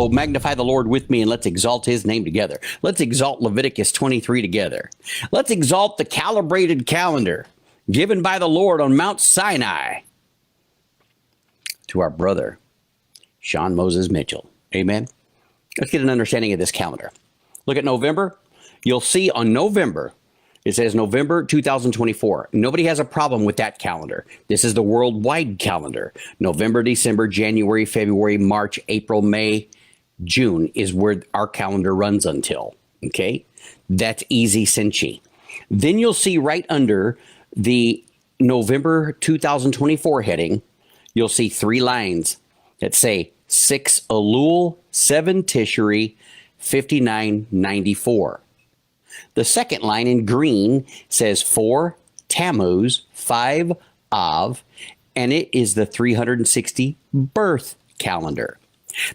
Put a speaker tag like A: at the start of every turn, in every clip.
A: Oh, magnify the Lord with me and let's exalt his name together. Let's exalt Leviticus 23 together. Let's exalt the calibrated calendar given by the Lord on Mount Sinai to our brother, Sean Moses Mitchell. Amen. Let's get an understanding of this calendar. Look at November. You'll see on November, it says November 2024. Nobody has a problem with that calendar. This is the worldwide calendar. November, December, January, February, March, April, May, June is where our calendar runs until. Okay? That's easy cinchy. Then you'll see right under the November 2024 heading, you'll see 3 lines that say 6 Elul, 7 Tishri, 5994. The second line in green says 4 Tammuz, 5 Av, and it is the 360 birth calendar.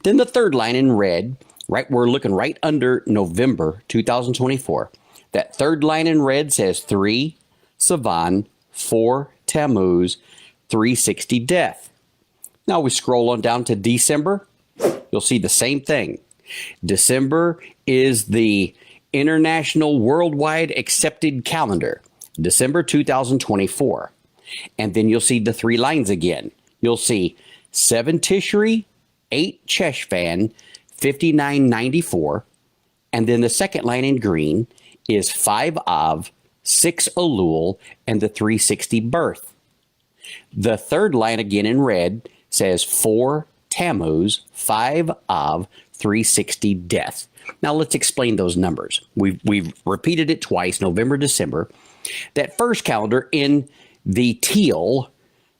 A: Then the third line in red, right, we're looking right under November 2024. That third line in red says 3 Sivan, 4 Tammuz, 360 death. Now we scroll on down to December. You'll see the same thing. December is the international worldwide accepted calendar, December 2024. And then you'll see the 3 lines again. You'll see 7 Tishri, 8 Cheshvan, 5994. And then the second line in green is 5 Av, 6 Elul, and the 360 birth. The third line again in red says 4 Tammuz, 5 Av, 360 death. Now let's explain those numbers. We've repeated it twice, November, December. That first calendar in the teal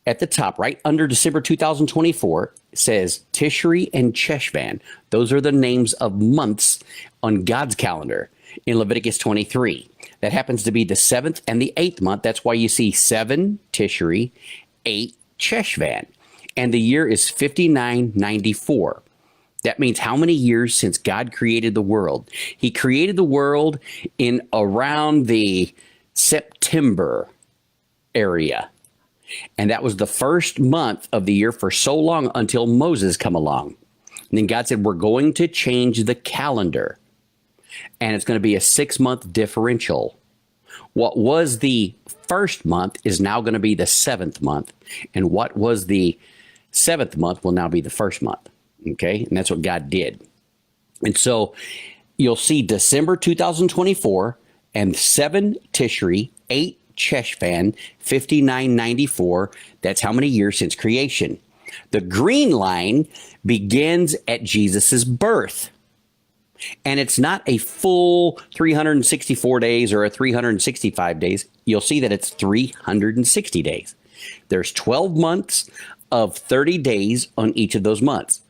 A: at the top, right under December 2024, says Tishri and Cheshvan. Those are the names of months on God's calendar in Leviticus 23. That happens to be the 7th and the 8th month. That's why you see 7 Tishri, 8 Cheshvan. And the year is 5994. That means how many years since God created the world? He created the world in around the September area. And that was the first month of the year for so long until Moses come along. And then God said, we're going to change the calendar. And it's going to be a 6-month differential. What was the first month is now going to be the 7th month. And what was the 7th month will now be the first month. Okay, and that's what God did. And so you'll see December 2024 and 7 Tishri, 8 Cheshvan, 5994. That's how many years since creation. The green line begins at Jesus's birth. And it's not a full 364 days or a 365 days. You'll see that it's 360 days. There's 12 months of 30 days on each of those months.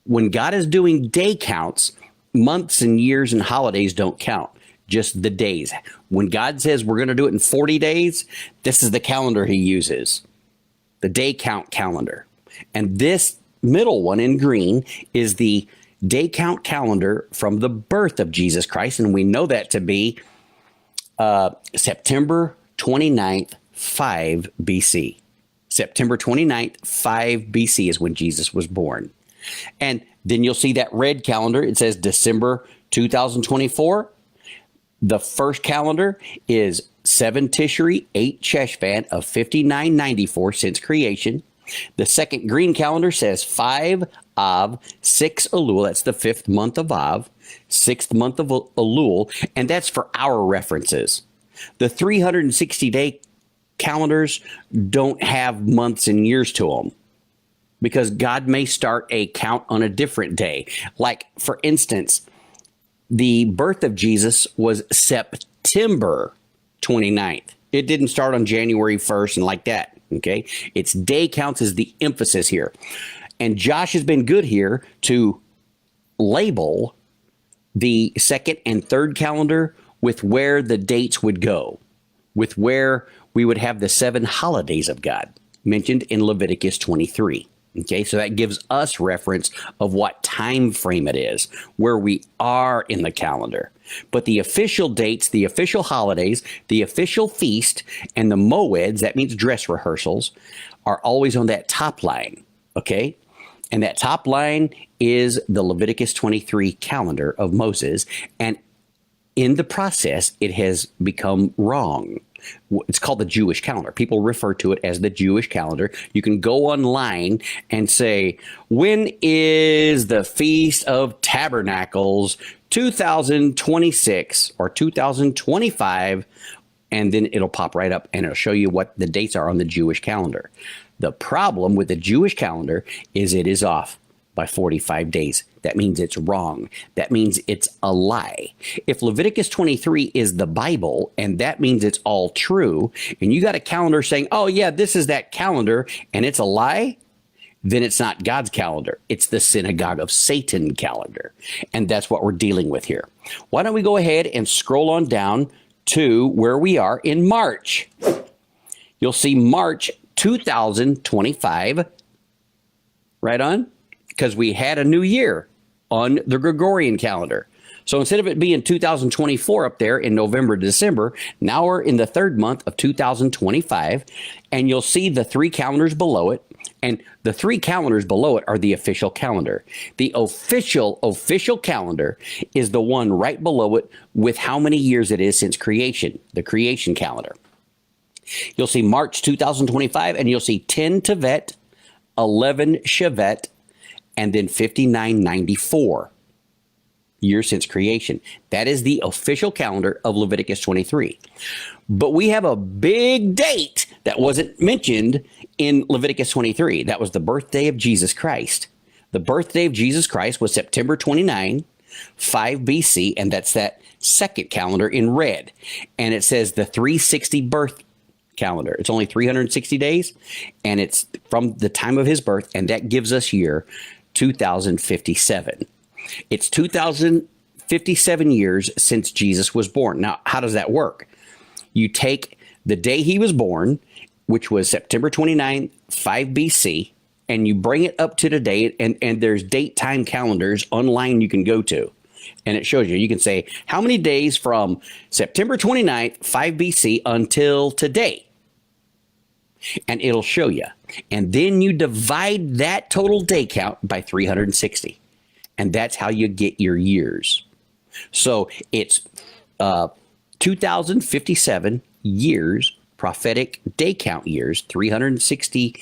A: When God is doing day counts, months and years and holidays don't count, just the days. When God says we're going to do it in 40 days, this is the calendar he uses, the day count calendar. And this middle one in green is the day count calendar from the birth of Jesus Christ. And we know that to be September 29th, 5 BC. September 29th, 5 BC is when Jesus was born. And then you'll see that red calendar. It says December 2024. The first calendar is 7 Tishri, 8 Cheshvan of 5994 since creation. The second green calendar says 5 Av, 6 Elul. That's the 5th month of Av, 6th month of Elul. And that's for our references. The 360-day calendars don't have months and years to them, because God may start a count on a different day. Like, for instance, the birth of Jesus was September 29th. It didn't start on January 1st and like that, okay? It's day counts is the emphasis here. And Josh has been good here to label the second and third calendar with where the dates would go, with where we would have the 7 holidays of God mentioned in Leviticus 23. Okay, so that gives us reference of what time frame it is, where we are in the calendar. But the official dates, the official holidays, the official feast, and the moeds, that means dress rehearsals, are always on that top line. Okay, And that top line is the Leviticus 23 calendar of Moses. And in the process, it has become wrong. It's called the Jewish calendar. People refer to it as the Jewish calendar. You can go online and say, when is the Feast of Tabernacles 2026 or 2025? And then it'll pop right up and it'll show you what the dates are on the Jewish calendar. The problem with the Jewish calendar is it is off by 45 days. That means it's wrong. That means it's a lie. If Leviticus 23 is the Bible, and that means it's all true, and you got a calendar saying, oh yeah, this is that calendar, and it's a lie, then it's not God's calendar. It's the synagogue of Satan calendar. And that's what we're dealing with here. Why don't we go ahead and scroll on down to where we are in March. You'll see March 2025, right on, because we had a new year on the Gregorian calendar. So instead of it being 2024 up there in November to December, now we're in the third month of 2025, and you'll see the three calendars below it. And the three calendars below it are the official calendar. The official calendar is the one right below it with how many years it is since creation, the creation calendar. You'll see March 2025, and you'll see 10 Tevet, 11 Shevet, and then 5994 years since creation. That is the official calendar of Leviticus 23. But we have a big date that wasn't mentioned in Leviticus 23. That was the birthday of Jesus Christ. The birthday of Jesus Christ was September 29, 5 BC, and that's that second calendar in red. And it says the 360 birth calendar. It's only 360 days, and it's from the time of his birth, and that gives us year 2057. It's 2057 years since Jesus was born. Now, how does that work? You take the day he was born, which was September 29, 5 BC, and you bring it up to today, and there's date time calendars online you can go to. And it shows you. You can say, how many days from September 29th, 5 BC until today? And it'll show you. And then you divide that total day count by 360. And that's how you get your years. So it's 2057 years, prophetic day count years, 360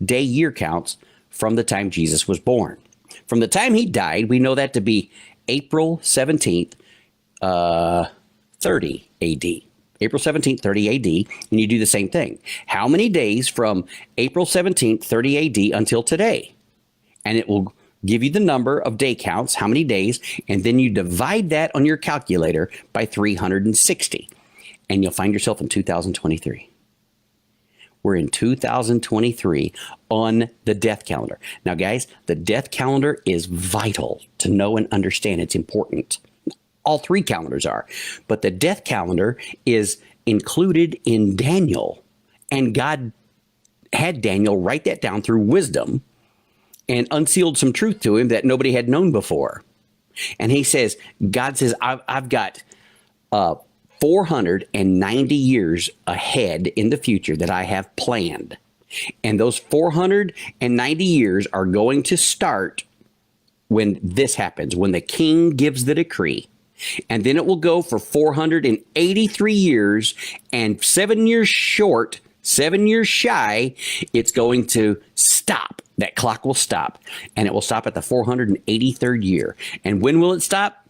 A: day year counts from the time Jesus was born. From the time he died, we know that to be April 17th, 30 AD. April 17th, 30 AD, and you do the same thing. How many days from April 17th, 30 AD until today? And it will give you the number of day counts, how many days, and then you divide that on your calculator by 360, and you'll find yourself in 2023. We're in 2023 on the death calendar. Now, guys, the death calendar is vital to know and understand. It's important. All three calendars are. But the death calendar is included in Daniel. And God had Daniel write that down through wisdom and unsealed some truth to him that nobody had known before. And he says, God says, I've got 490 years ahead in the future that I have planned. And those 490 years are going to start when this happens, when the king gives the decree. And then it will go for 483 years, and 7 years short, 7 years shy, it's going to stop. That clock will stop, and it will stop at the 483rd year. And when will it stop?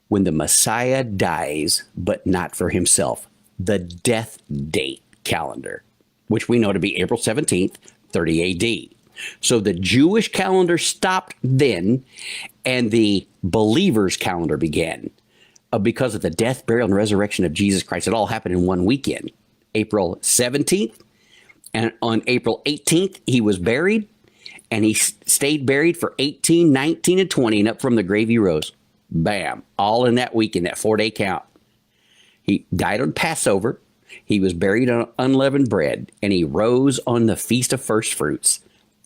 A: When the Messiah dies, but not for himself. The death date calendar, which we know to be April 17th, 30 AD. So the Jewish calendar stopped then, and the believers' calendar began. Because of the death, burial, and resurrection of Jesus Christ. It all happened in one weekend. April 17th, and on April 18th, he was buried, and he stayed buried for 18, 19, and 20, and up from the grave he rose. Bam. All in that weekend, that 4-day count. He died on Passover. He was buried on unleavened bread, and he rose on the Feast of First Fruits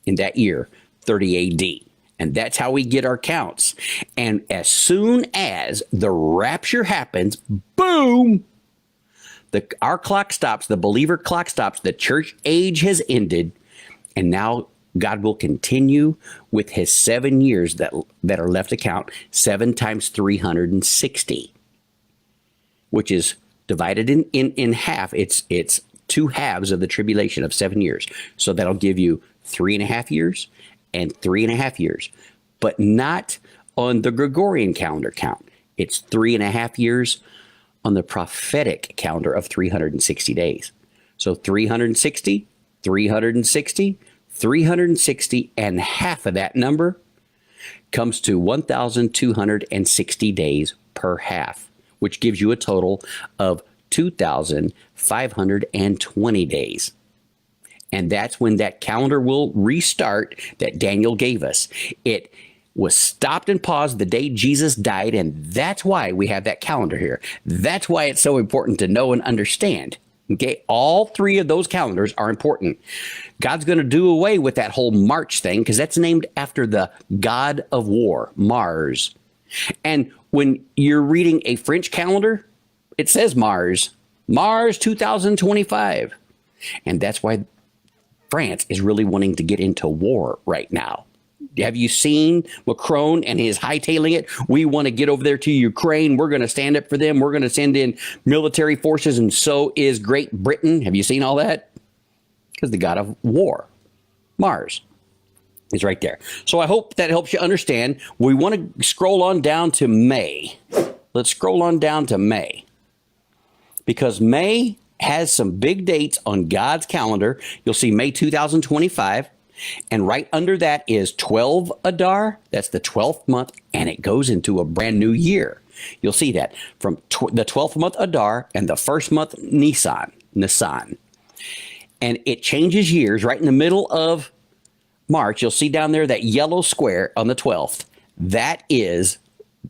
A: in that year, 30 AD. And that's how we get our counts. And as soon as the rapture happens, boom, our clock stops, the believer clock stops, the church age has ended, and now God will continue with his 7 years that are left to count. 7 times 360, which is divided in half. It's 2 halves of the tribulation of 7 years. So that'll give you 3.5 years and 3.5 years, but not on the Gregorian calendar count. It's 3.5 years on the prophetic calendar of 360 days. So 360, 360, 360, and half of that number comes to 1,260 days per half, which gives you a total of 2,520 days. And that's when that calendar will restart that Daniel gave us. It was stopped and paused the day Jesus died, and that's why we have that calendar here. That's why it's so important to know and understand. Okay, all 3 of those calendars are important. God's going to do away with that whole March thing because that's named after the god of war, Mars. And when you're reading a French calendar, it says Mars 2025. And that's why France is really wanting to get into war right now. Have you seen Macron and his hightailing it? We want to get over there to Ukraine. We're going to stand up for them. We're going to send in military forces, and so is Great Britain. Have you seen all that? Because the god of war, Mars, is right there. So I hope that helps you understand. We want to scroll on down to May. Let's scroll on down to May, because May has some big dates on God's calendar. You'll see May 2025. And right under that is 12 Adar. That's the 12th month, and it goes into a brand new year. You'll see that from the 12th month Adar and the first month Nisan. And it changes years right in the middle of March. You'll see down there that yellow square on the 12th. That is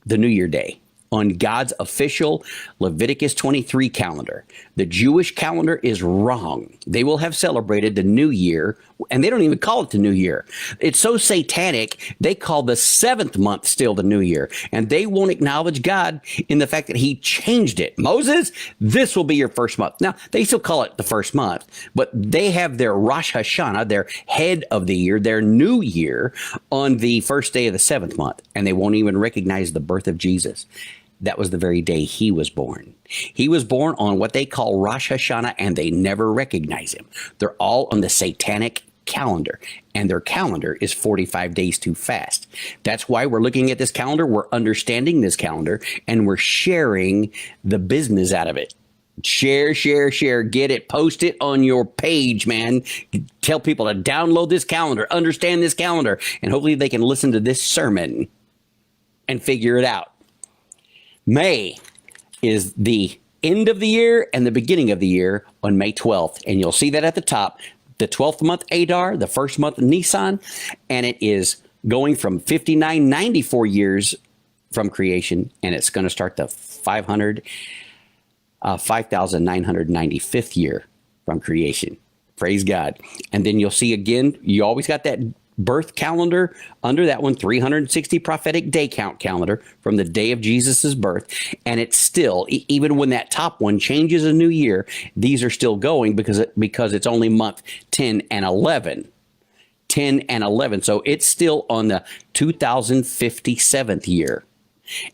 A: the New Year Day on God's official Leviticus 23 calendar. The Jewish calendar is wrong. They will have celebrated the New Year, and they don't even call it the New Year. It's so satanic, they call the 7th month still the New Year, and they won't acknowledge God in the fact that he changed it. Moses, this will be your first month. Now, they still call it the first month, but they have their Rosh Hashanah, their head of the year, their new year, on the first day of the 7th month, and they won't even recognize the birth of Jesus. That was the very day he was born. He was born on what they call Rosh Hashanah, and they never recognize him. They're all on the satanic calendar, and their calendar is 45 days too fast. That's why we're looking at this calendar, we're understanding this calendar, and we're sharing the business out of it. Share, get it, post it on your page, man. Tell people to download this calendar, understand this calendar, and hopefully they can listen to this sermon and figure it out. May is the end of the year and the beginning of the year on May 12th. And you'll see that at the top, the 12th month Adar, the first month Nisan, and it is going from 5994 years from creation, and it's going to start the 5,995th year from creation. Praise God. And then you'll see again, you always got that birth calendar under that one, 360 prophetic day count calendar from the day of Jesus's birth. And it's still, even when that top one changes a new year, these are still going because it's only month 10 and 11. 10 and 11. So it's still on the 2057th year.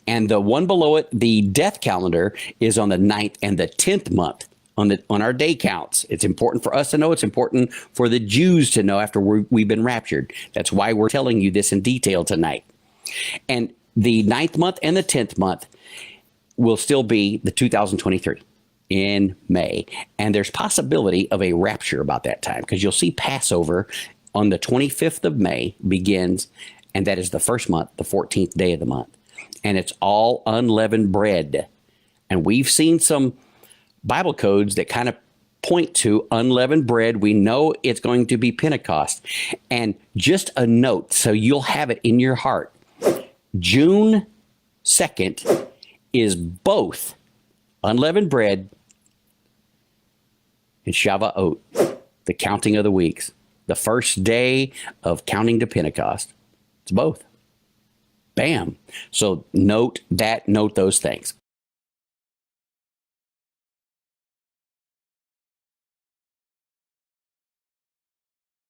A: And the one below it, the death calendar, is on the 9th and the 10th month on our day counts. It's important for us to know. It's important for the Jews to know after we've been raptured. That's why we're telling you this in detail tonight. And the 9th month and the 10th month will still be the 2023 in May. And there's possibility of a rapture about that time, because you'll see Passover on the 25th of May begins, and that is the first month, the 14th day of the month. And it's all unleavened bread. And we've seen some Bible codes that kind of point to unleavened bread. We know it's going to be Pentecost. And just a note, so you'll have it in your heart. June 2nd is both unleavened bread and Shavuot, the counting of the weeks, the first day of counting to Pentecost. It's both. Bam. So note those things.